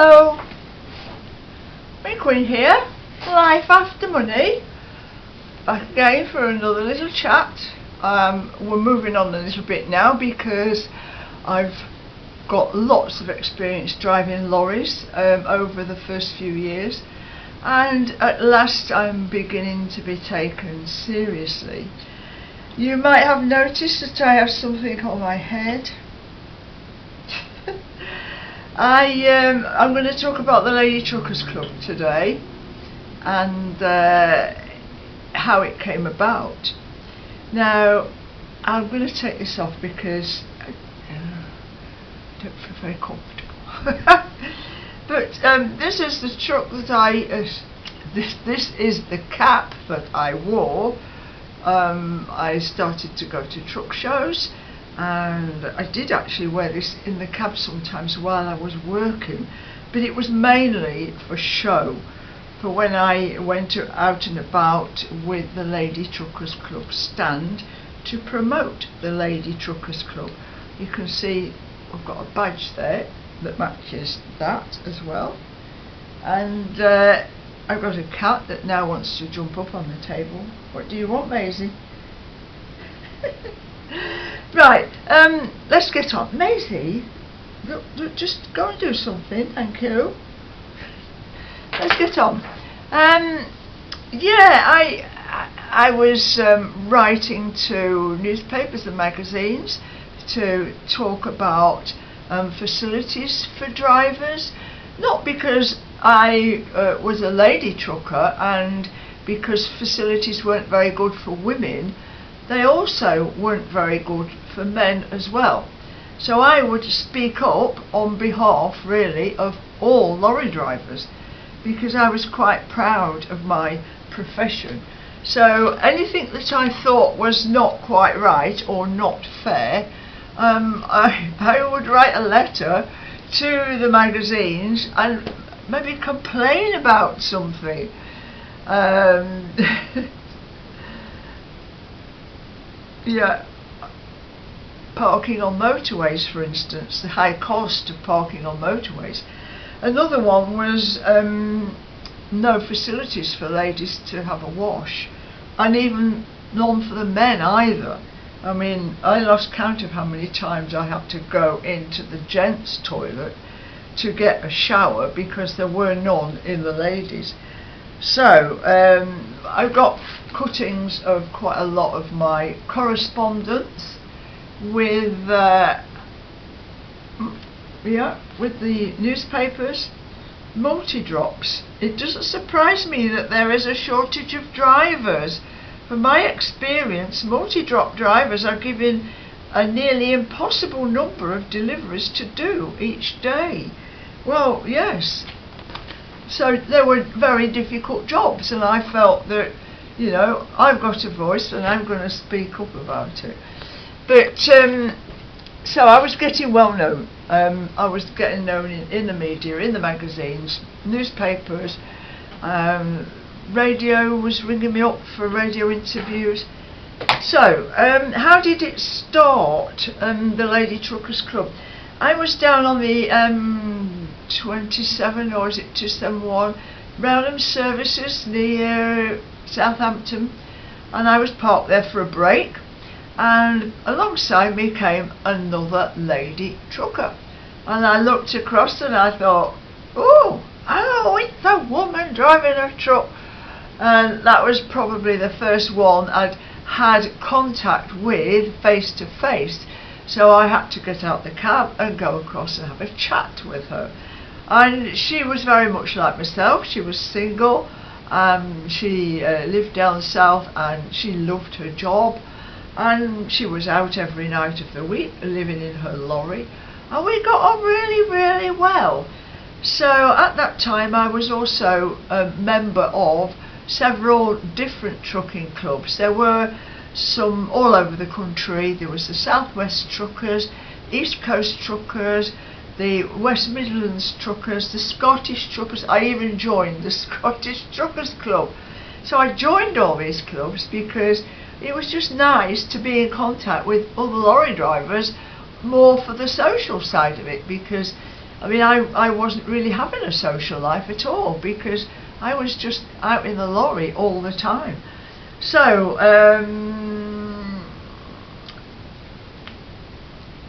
Hello, Queen here, Life After Money, back again for another little chat. We're moving on a little bit now because I've got lots of experience driving lorries over the first few years, and at last I'm beginning to be taken seriously. You might have noticed that I have something on my head. I'm going to talk about the Lady Truckers Club today and how it came about. Now, I'm going to take this off because I don't feel very comfortable. But this is the truck that this is the cap that I wore. I started to go to truck shows, and I did actually wear this in the cab sometimes while I was working, but it was mainly for show, for when I went out and about with the Lady Truckers Club stand to promote the Lady Truckers Club. You can see I've got a badge there that matches that as well, and I've got a cat that now wants to jump up on the table. What do you want, Maisie? Right, let's get on. Maisie, look, just go and do something, thank you. Let's get on. Yeah, I was writing to newspapers and magazines to talk about facilities for drivers, not because I was a lady trucker and because facilities weren't very good for women, they also weren't very good for men as well. So I would speak up on behalf really of all lorry drivers, because I was quite proud of my profession. So anything that I thought was not quite right or not fair, I would write a letter to the magazines and maybe complain about something. Yeah, parking on motorways, for instance, the high cost of parking on motorways. Another one was no facilities for ladies to have a wash, and even none for the men either. I mean, I lost count of how many times I had to go into the gents' toilet to get a shower because there were none in the ladies'. So I've got cuttings of quite a lot of my correspondence with with the newspapers. Multi-drops. It doesn't surprise me that there is a shortage of drivers. From my experience, multi-drop drivers are given a nearly impossible number of deliveries to do each day. Well, yes. So they were very difficult jobs, and I felt that, you know, I've got a voice and I'm going to speak up about it. But so I was getting well known. I was getting known in the media, in the magazines, newspapers. Radio was ringing me up for radio interviews. So how did it start, the Lady Truckers Club? I was down on the 27, or is it 271, Roundham Services near Southampton, and I was parked there for a break, and alongside me came another lady trucker, and I looked across and I thought, oh, it's a woman driving a truck. And that was probably the first one I'd had contact with face to face. So I had to get out the cab and go across and have a chat with her. And she was very much like myself. She was single. She lived down south and she loved her job. And she was out every night of the week living in her lorry. And we got on really, really well. So at that time I was also a member of several different trucking clubs. There were some all over the country. There was the South West Truckers, East Coast Truckers, the West Midlands Truckers, the Scottish Truckers. I even joined the Scottish Truckers Club. So I joined all these clubs because it was just nice to be in contact with other lorry drivers, more for the social side of it, because I mean, I wasn't really having a social life at all because I was just out in the lorry all the time. So,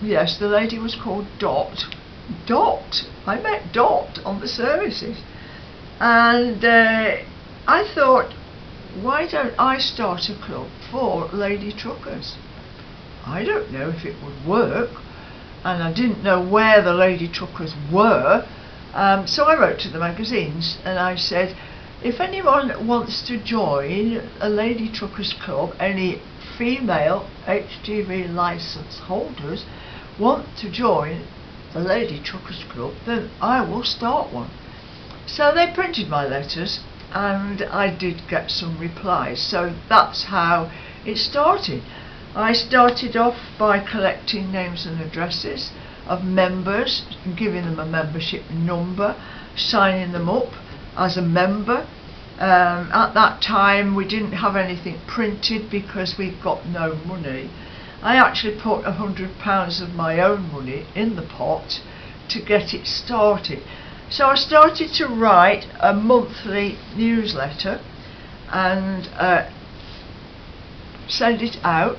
yes, the lady was called Dot. Dot! I met Dot on the services. And I thought, why don't I start a club for lady truckers? I don't know if it would work, and I didn't know where the lady truckers were, so I wrote to the magazines and I said, if anyone wants to join a lady truckers club, any female HGV licence holders want to join the lady truckers club, then I will start one. So they printed my letters and I did get some replies, so that's how it started. I started off by collecting names and addresses of members, giving them a membership number, signing them up as a member. At that time we didn't have anything printed because we'd got no money. I actually put £100 of my own money in the pot to get it started. So I started to write a monthly newsletter and send it out.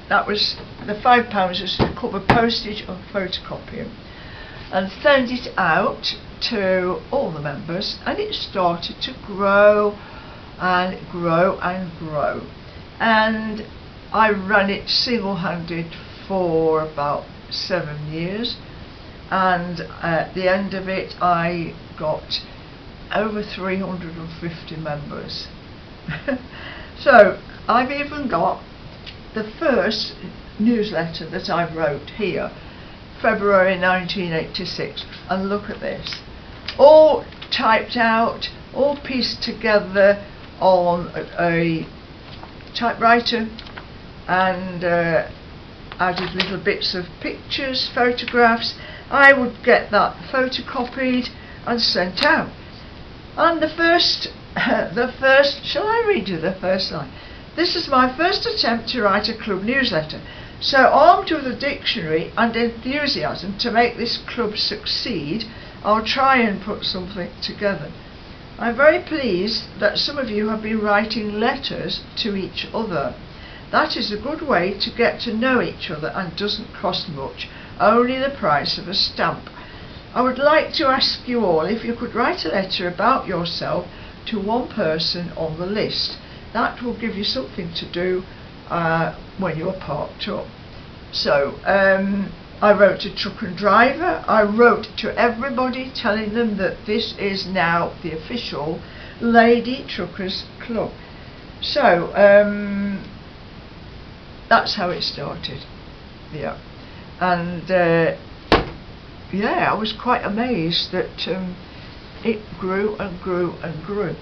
That was the £5 was to cover postage and photocopying, and send it out to all the members, and it started to grow and grow and grow, and I ran it single-handed for about 7 years, and at the end of it I got over 350 members. So I've even got the first newsletter that I wrote here, February 1986, and look at this, all typed out, all pieced together on a typewriter, and added little bits of pictures, photographs. I would get that photocopied and sent out. And the first, shall I read you the first line? This is my first attempt to write a club newsletter. So armed with a dictionary and enthusiasm to make this club succeed, I'll try and put something together. I'm very pleased that some of you have been writing letters to each other. That is a good way to get to know each other and doesn't cost much, only the price of a stamp. I would like to ask you all if you could write a letter about yourself to one person on the list. That will give you something to do when you're parked up. So I wrote to truck and driver. I wrote to everybody telling them that this is now the official Lady Truckers Club. So that's how it started. Yeah, and yeah, I was quite amazed that it grew and grew and grew.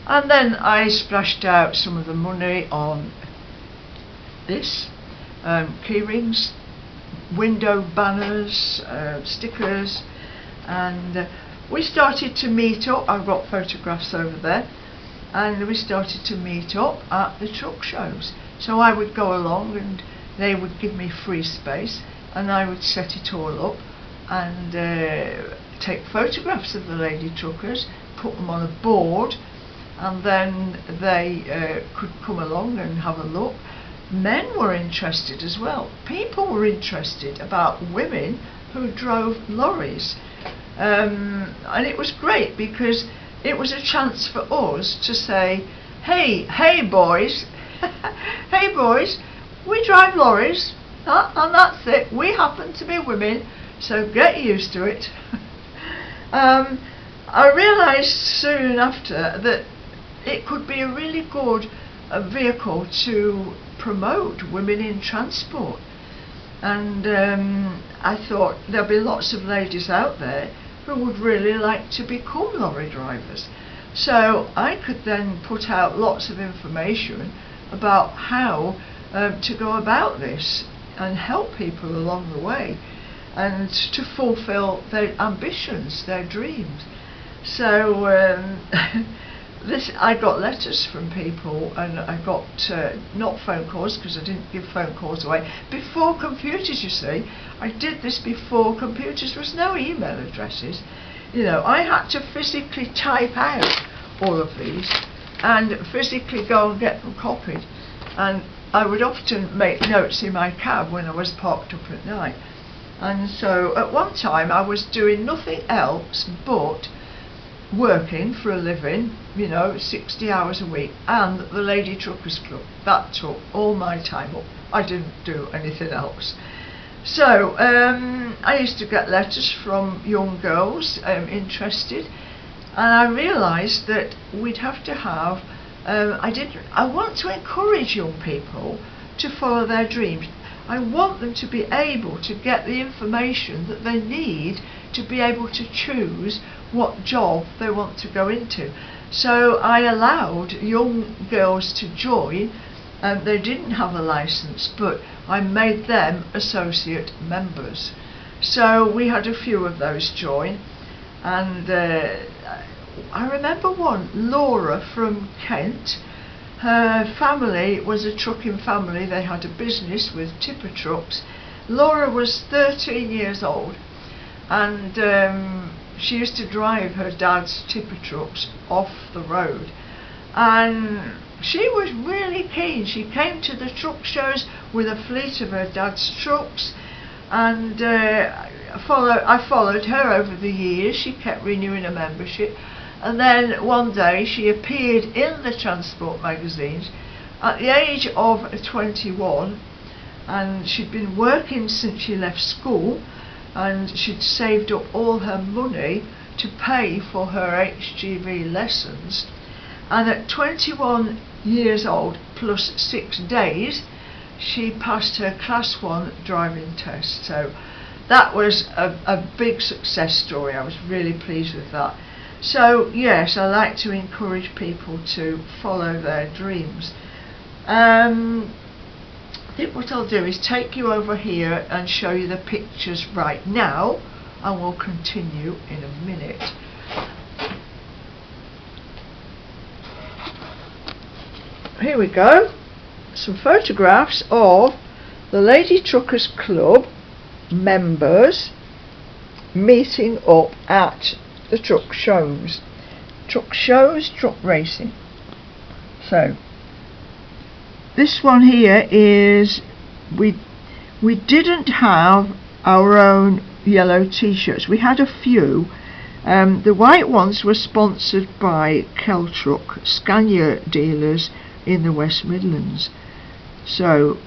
And then I splashed out some of the money on this, key rings, window banners, stickers, and we started to meet up. I've got photographs over there, and we started to meet up at the truck shows. So I would go along and they would give me free space, and I would set it all up and take photographs of the lady truckers, put them on a board, and then they could come along and have a look. Men were interested as well. People were interested about women who drove lorries, and it was great because it was a chance for us to say, hey boys, hey boys, we drive lorries, and that's it, we happen to be women, so get used to it. I realised soon after that it could be a really good vehicle to promote women in transport, and I thought there'll be lots of ladies out there who would really like to become lorry drivers, so I could then put out lots of information about how to go about this and help people along the way and to fulfill their ambitions, their dreams. So I got letters from people, and I got not phone calls, because I didn't give phone calls away before computers. You see, I did this before computers. There was no email addresses. You know, I had to physically type out all of these and physically go and get them copied. And I would often make notes in my cab when I was parked up at night. And so at one time I was doing nothing else but working for a living, you know, 60 hours a week, and the Lady Truckers Club. That took all my time up. I didn't do anything else. So I used to get letters from young girls interested, and I realised that we'd have to have I want to encourage young people to follow their dreams. I want them to be able to get the information that they need to be able to choose what job they want to go into. So I allowed young girls to join. They didn't have a licence, but I made them associate members. So we had a few of those join, and I remember one, Laura from Kent. Her family was a trucking family. They had a business with tipper trucks. Laura was 13 years old, and she used to drive her dad's tipper trucks off the road, and she was really keen. She came to the truck shows with a fleet of her dad's trucks, and I followed her over the years. She kept renewing her membership, and then one day she appeared in the transport magazines at the age of 21, and she'd been working since she left school, and she'd saved up all her money to pay for her HGV lessons, and at 21 years old plus 6 days she passed her class 1 driving test. So that was a big success story. I was really pleased with that. So yes, I like to encourage people to follow their dreams. I think what I'll do is take you over here and show you the pictures right now, and we'll continue in a minute. Here we go, some photographs of the Lady Truckers Club members meeting up at the truck shows, truck racing. So this one here is, we didn't have our own yellow t-shirts. We had a few. The white ones were sponsored by Keltruck, Scania dealers in the West Midlands. So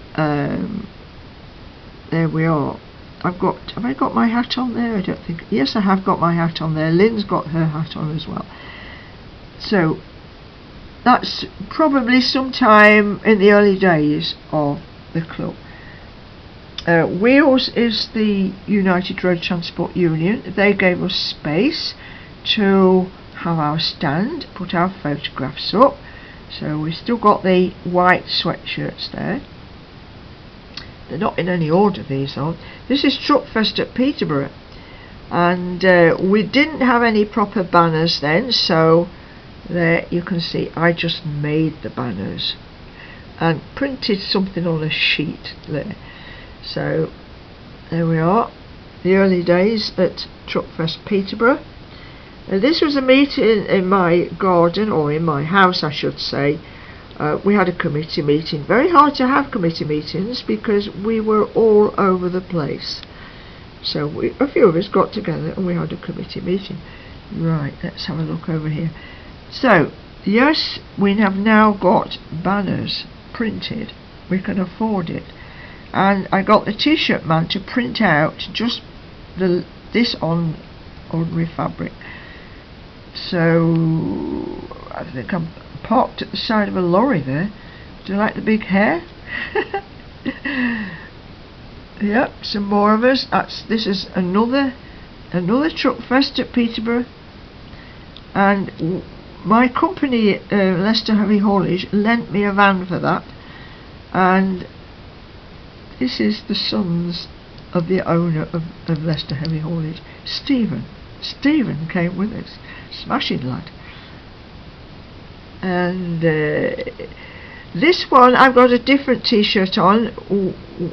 there we are. Have I got my hat on there? I don't think. Yes, I have got my hat on there. Lynn's got her hat on as well. So that's probably sometime in the early days of the club. Wheels is the United Road Transport Union. They gave us space to have our stand, put our photographs up. So we've still got the white sweatshirts there. They're not in any order, these aren't. This is Truckfest at Peterborough, and we didn't have any proper banners then, so there you can see I just made the banners and printed something on a sheet there. So there we are, the early days at Truckfest Peterborough. This was a meeting in my garden, or in my house I should say. We had a committee meeting. Very hard to have committee meetings because we were all over the place. So a few of us got together and we had a committee meeting. Right, let's have a look over here. So yes, we have now got banners printed. We can afford it. And I got the t-shirt man to print out just this on ordinary fabric. So I think I'm parked at the side of a lorry there. Do you like the big hair? Yep, some more of us. This is another Truckfest at Peterborough, and my company Leicester Heavy Haulage lent me a van for that, and this is the sons of the owner of Leicester Heavy Haulage, Stephen. Stephen came with us. Smashing lad. And this one, I've got a different t-shirt on.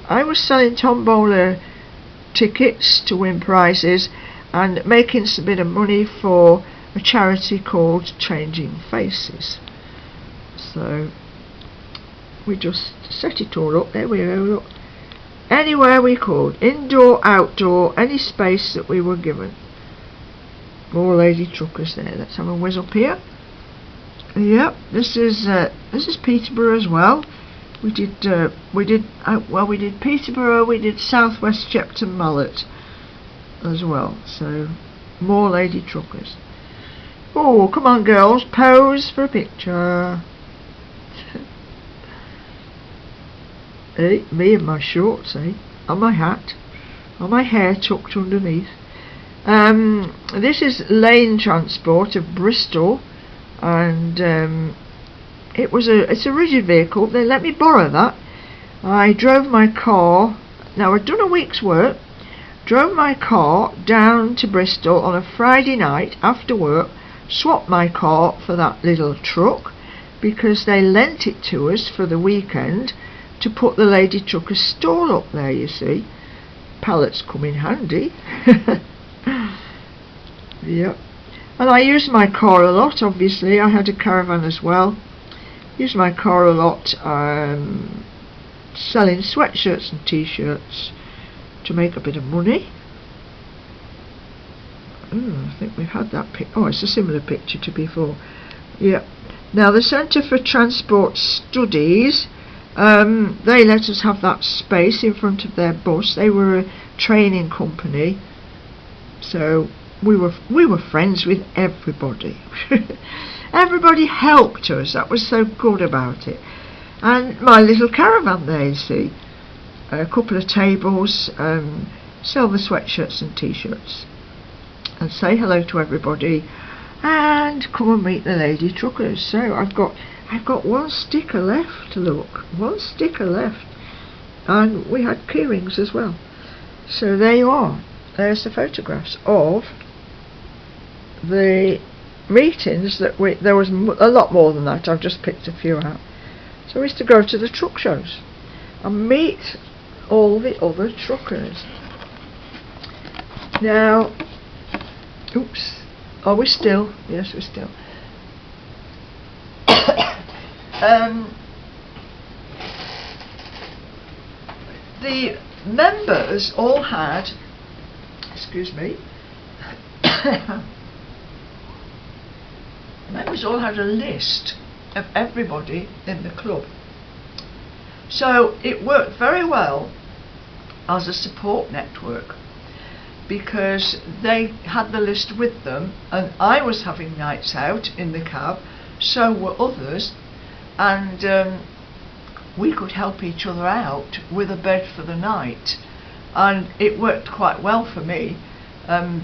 I was selling tombola tickets to win prizes and making some bit of money for a charity called Changing Faces. So we just set it all up. There we go. Look. Anywhere we could, indoor, outdoor, any space that we were given. More lady truckers there. Let's have a whiz up here. Yep, this is Peterborough as well. We did Peterborough, we did South West Shepton Mallet as well. So more lady truckers. Oh, come on girls, pose for a picture. Hey, me and my shorts, eh? And my hat, and my hair tucked underneath. This is Lane Transport of Bristol, and it's a rigid vehicle. They let me borrow that. I drove my car. Now I'd done a week's work. Drove my car down to Bristol on a Friday night after work. Swapped my car for that little truck because they lent it to us for the weekend to put the lady trucker's stall up there, you see. Pallets come in handy. Yep. And I used my car a lot, obviously. I had a caravan as well. Used my car a lot selling sweatshirts and t-shirts to make a bit of money. I think we've had that pic. Oh, it's a similar picture to before. Yep. Now the Centre for Transport Studies, they let us have that space in front of their bus. They were a training company, so we were friends with everybody. Everybody helped us. That was so good about it. And my little caravan there, you see, a couple of tables, sell the sweatshirts and t-shirts, and say hello to everybody, and come and meet the lady truckers. So I've got one sticker left. Look, one sticker left, and we had key rings as well. So there you are. There's the photographs of the meetings that there was a lot more than that. I've just picked a few out. So we used to go to the truck shows and meet all the other truckers. Now, oops, are we still? Yes, we're still. The members all had, excuse me, members all had a list of everybody in the club. So it worked very well as a support network because they had the list with them, and I was having nights out in the cab, so were others, and we could help each other out with a bed for the night, and it worked quite well for me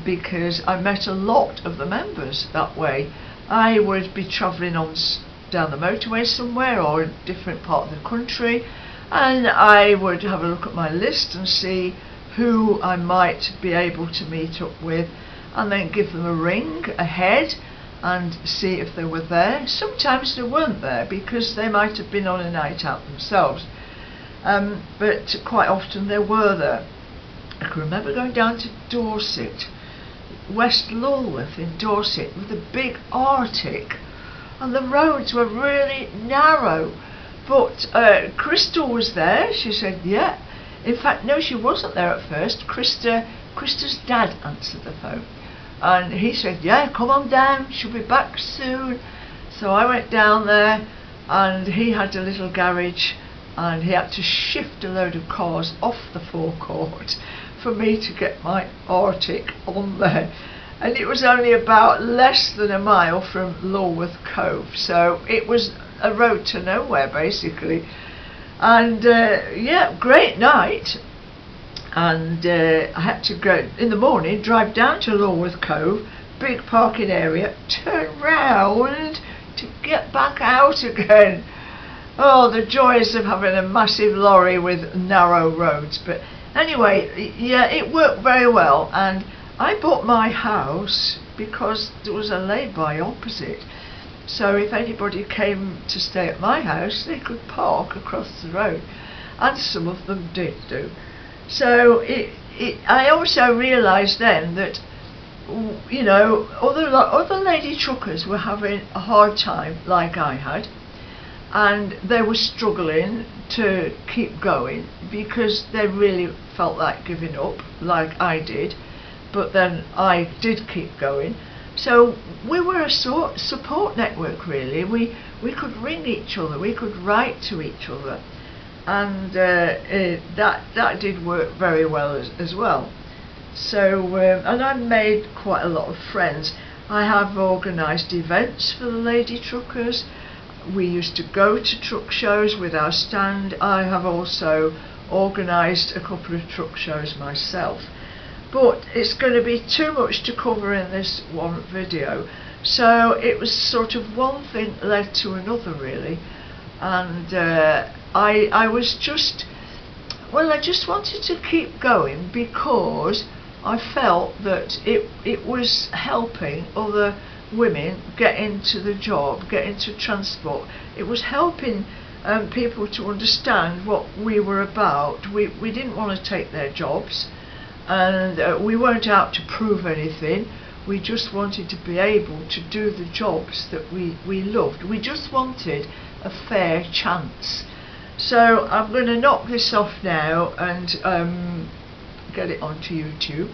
because I met a lot of the members that way. I would be travelling on down the motorway somewhere or a different part of the country, and I would have a look at my list and see who I might be able to meet up with, and then give them a ring ahead and see if they were there. Sometimes they weren't there because they might have been on a night out themselves, but quite often they were there. I can remember going down to Dorset, West Lulworth in Dorset, with a big Arctic, and the roads were really narrow, but Crystal was there. She said yeah. In fact, no, she wasn't there at first. Krista's dad answered the phone, and he said yeah, come on down, she'll be back soon. So I went down there, and he had a little garage, and he had to shift a load of cars off the forecourt for me to get my Arctic on there, and it was only about less than a mile from Lulworth Cove, so it was a road to nowhere basically. And yeah, great night. And I had to go in the morning, drive down to Lulworth Cove, big parking area, turn round to get back out again. Oh, the joys of having a massive lorry with narrow roads. But anyway, yeah, it worked very well, and I bought my house because there was a lay-by opposite, so if anybody came to stay at my house, they could park across the road, and some of them did do. So I also realised then that, you know, other lady truckers were having a hard time like I had, and they were struggling to keep going because they really felt like giving up like I did, but then I did keep going. So we were a support network really. We could ring each other, we could write to each other, and that did work very well as well. So and I made quite a lot of friends. I have organised events for the lady truckers. We used to go to truck shows with our stand. I have also organised a couple of truck shows myself, but it's going to be too much to cover in this one video, so it was sort of one thing led to another really, and I was just, well, I just wanted to keep going because I felt that it was helping other women get into the job, get into transport. It was helping people to understand what we were about. We didn't want to take their jobs, and we weren't out to prove anything. We just wanted to be able to do the jobs that we loved. We just wanted a fair chance. So I'm going to knock this off now and get it onto YouTube,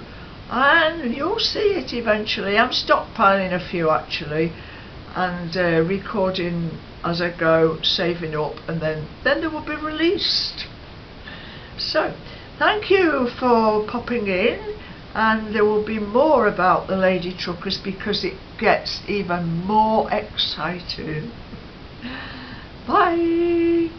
and you'll see it eventually. I'm stockpiling a few actually, and recording as I go, saving up, and then they will be released. So thank you for popping in, and there will be more about the lady truckers because it gets even more exciting. Bye.